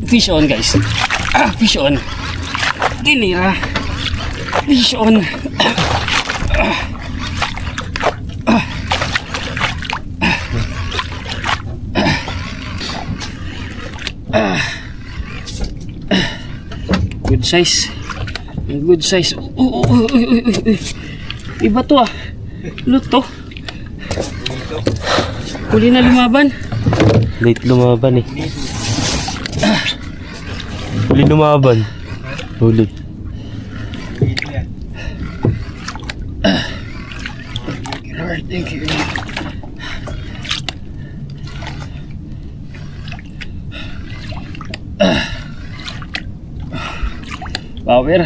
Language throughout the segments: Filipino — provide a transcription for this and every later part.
Fish on guys. Fish on. Ginira. Fish on. Good size. Good size. Iba to ah. Luto. Huli na lumaban. Late lumaban eh. Huli lumaban. Huli. Lord, thank you. Power.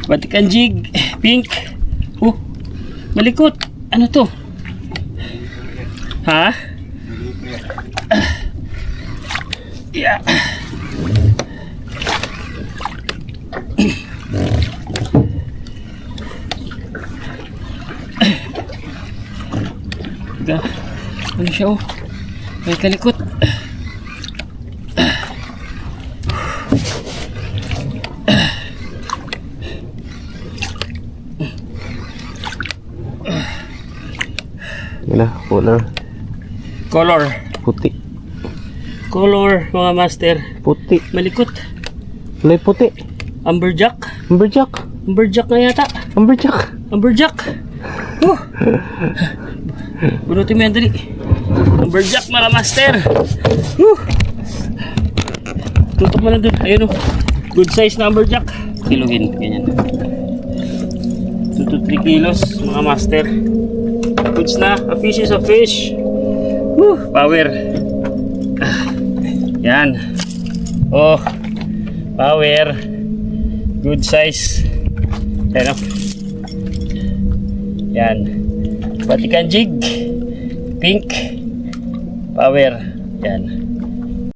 Batikan jig. Pink. Malikot. Ano to? Ha? Yeah. Ano siya oh? May kalikot. Yan na, color. Color. Puti. Color mga master. Puti. Malikot. Kulay puti. Amberjack. Amberjack. Amberjack na yata. Amberjack. Amberjack. Bunutin mo yan dali. Amberjack mga master. Tutok mo na dun. Ayun o. Good size na amberjack. Kilogin. Ganyan. 2 to 3 kilos mga master. Goods na. A fish is a fish. Power. Yan. Oh. Power. Good size. Yan o. Yan. Batikan jig. Pink. Power. Yan.